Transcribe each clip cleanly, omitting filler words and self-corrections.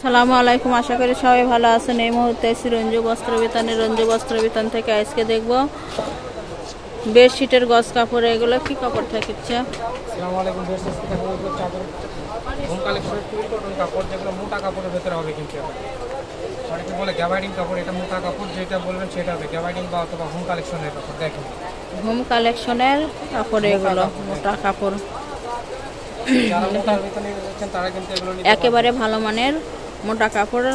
আসসালামু আলাইকুম, আশা করি সবাই ভালো আছেন। এই মুহূর্তে এসেছি রঞ্জু বস্ত্র বিতানে। রঞ্জু বস্ত্র বিতান থেকে আজকে দেখব বেডশিটের গজ কাপড়। এগুলো কি কাপড় থাকছে? আসসালামু আলাইকুম। বেডশিট থেকে চাদর হোম কালেকশনের পিওর কটন কাপড়, যেগুলো মোটা কাপড়ের ভেতরে হবে। কিন্তু অনেকে বলে গ্যাবার্ডিন কাপড়, এটা মোটা কাপড়, যেটা বলবেন সেটা হবে গ্যাবার্ডিন বা অথবা হোম কালেকশনের কাপড়। দেখেন হোম কালেকশনের কাপড়, এগুলো মোটা কাপড়। যারা মোটার ভিতরে নিচ্ছেন তারা কিন্তু এগুলো একেবারে ভালো মানের মোটা কাপড়।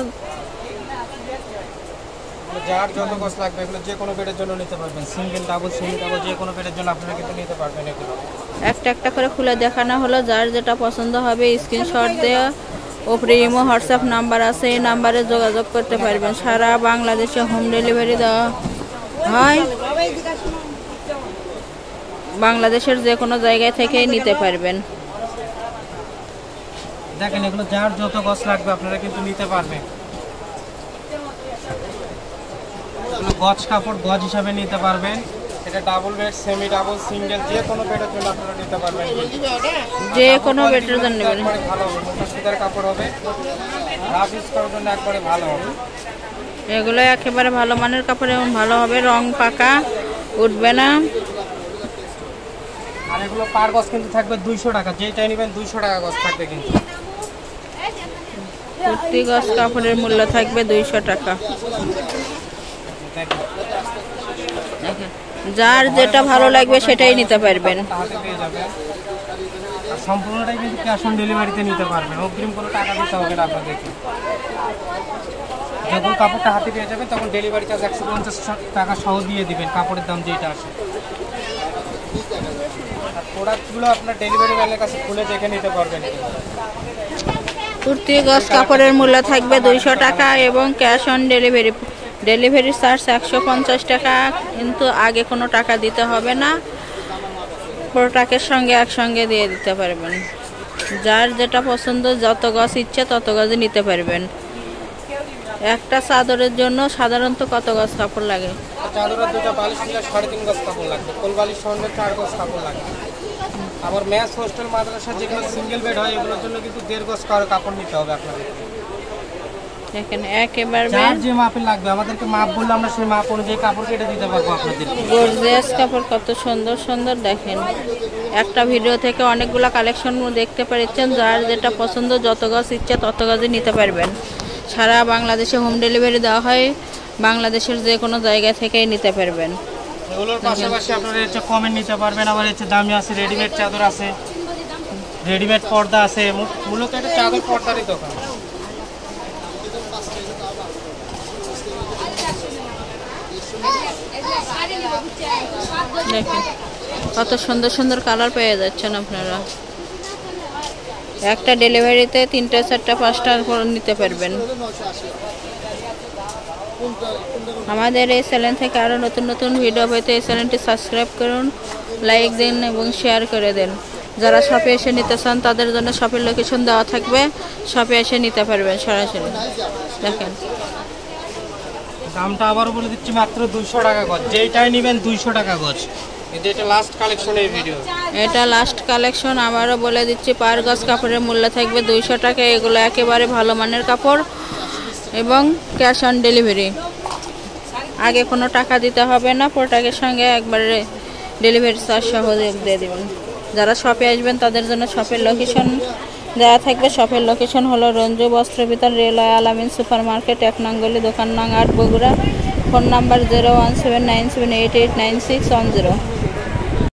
যার যত গজ লাগবে এগুলো যে কোনো বেডের জন্য নিতে পারবেন। সিঙ্গেল, ডাবল, সেমি ডাবল, যে কোনো বেডের জন্য আপনারা কিন্তু নিতে পারবেন। এগুলো একটা একটা করে খুলে দেখানো হলো। যার যেটা পছন্দ হবে স্ক্রিনশট দেওয়া ওপরে ইমো হোয়াটসঅ্যাপ নাম্বার আছে, এই নাম্বারে যোগাযোগ করতে পারবেন। সারা বাংলাদেশে হোম ডেলিভারি দেওয়া হয়। বাংলাদেশের যে কোনো জায়গায় থেকেই নিতে পারবেন। দেখেন এগুলো যার যত গজ লাগবে আপনারা কিন্তু নিতে পারবেন। এগুলো গজ কাপড়, গজ হিসাবে নিতে পারবেন। এটা double bed, semi double, single, যে কোনো বেডের জন্য আপনারা নিতে পারবেন। যে কোনো বেডের জন্য নেবেন। ভালো হবে, মোটা সুতার কাপড় হবে, রাফ ইউজ করার জন্য একবারে ভালো হবে। এগুলো একেবারে ভালো মানের কাপড় এবং ভালো হবে, রং পাকা উঠবে না। আর এগুলো পার গজ কিন্তু থাকবে 200 টাকা। যেটাই নেবেন 200 টাকা গজ থাকবে। কিন্তু প্রতি গজ কাপড়ের মূল্য থাকবে 200 টাকা। যার যেটা ভালো লাগবে সেটাই নিতে পারবেন। হাতে পেয়ে যাবেন। আর সম্পূর্ণটাই কিন্তু ক্যাশ অন ডেলিভারিতে নিতে পারবেন। অগ্রিম কোনো টাকা দিতে হবে না আপনাদেরকে। যখন কাপড়টা হাতে পেয়ে যাবেন তখন ডেলিভারি চার্জ 150 টাকা সহ দিয়ে দিবেন, কাপড়ের দাম যেটা আসে। আর প্রোডাক্টগুলো আপনার ডেলিভারি ম্যানের কাছে খুলে দেখে নিতে পারবেন। প্রতি গজ কাপড়ের মূল্য থাকবে 200 টাকা এবং cash on delivery. Delivery charge 150 টাকা, কিন্তু আগে কোনো টাকা দিতে হবে না। প্রোডাক্টের সঙ্গে একসঙ্গে দিয়ে দিতে পারবেন। যার যেটা পছন্দ, যত গজ ইচ্ছে তত গজে নিতে পারবেন। একটা চাদরের জন্য সাধারণত কত গজ কাপড় লাগে? চাদরের দুটো বালিশ নিলে 3.5 গজ কাপড় লাগবে। কোল বালিশ সঙ্গে 4 গজ কাপড় লাগবে। আবার ম্যাচ, হোস্টেল, মাদ্রাসা যেগুলো সিঙ্গেল বেড হয় এগুলোর জন্য কিন্তু 1.5 গজ কাপড় নিতে হবে আপনাদের। দেখেন একেবারে যে মাপের লাগবে আমাদেরকে মাপ বললে আমরা সেই মাপ অনুযায়ী কাপড় কেটে দিতে পারবো আপনাদের। গর্জিয়াস কাপড়, কত সুন্দর সুন্দর। দেখেন একটা ভিডিও থেকে অনেকগুলো কালেকশন দেখতে পাচ্ছেন। যার যেটা পছন্দ, যত গজ ইচ্ছে তত গজে নিতে পারবেন। সারা বাংলাদেশে হোম ডেলিভারি দেওয়া হয়। বাংলাদেশের যে কোনো জায়গা থেকেই নিতে পারবেন। এগুলোর পাশাপাশি আপনারা হচ্ছে কমেন্ট নিতে পারবেন। আবার হচ্ছে দামি আছে, রেডিমেড চাদর আছে, রেডিমেড পর্দা আছে। মূলত এটা চাদর পর্দারই দোকান। দেখেন কত সুন্দর সুন্দর কালার পেয়ে যাচ্ছেন আপনারা। একটা ডেলিভারিতে 3টা 4টা 5টা করে নিতে পারবেন। আমাদের এই চ্যানেল থেকে আরও নতুন নতুন ভিডিও পেতে এই চ্যানেলটি সাবস্ক্রাইব করুন, লাইক দিন এবং শেয়ার করে দেন। যারা শপে এসে নিতে চান তাদের জন্য শপের লোকেশন দেওয়া থাকবে, শপে এসে নিতে পারবেন সরাসরি। দেখেন দামটা আবারও বলে দিচ্ছি, মাত্র 200 টাকা গজ। যেটাই নেবেন 200 টাকা গজ। এটা লাস্ট কালেকশনের ভিডিও। এটা লাস্ট কালেকশন। আবারও বলে দিচ্ছি, পার গজ কাপড়ের মূল্য থাকবে 200 টাকা। এগুলো একেবারে ভালো মানের কাপড় এবং ক্যাশ অন ডেলিভারি। আগে কোনো টাকা দিতে হবে না, প্রোডাক্টের সঙ্গে একবারে ডেলিভারি চার্জ সহ দিয়ে দেবেন। যারা শপে আসবেন তাদের জন্য শপের লোকেশন দেওয়া থাকবে। শপের লোকেশন হলো রঞ্জু বস্ত্র বিতান, রেলওয়ে আলামিন সুপার মার্কেট, 1 নং গলি, দোকান নং 8, বগুড়া। Phone number 01797889610।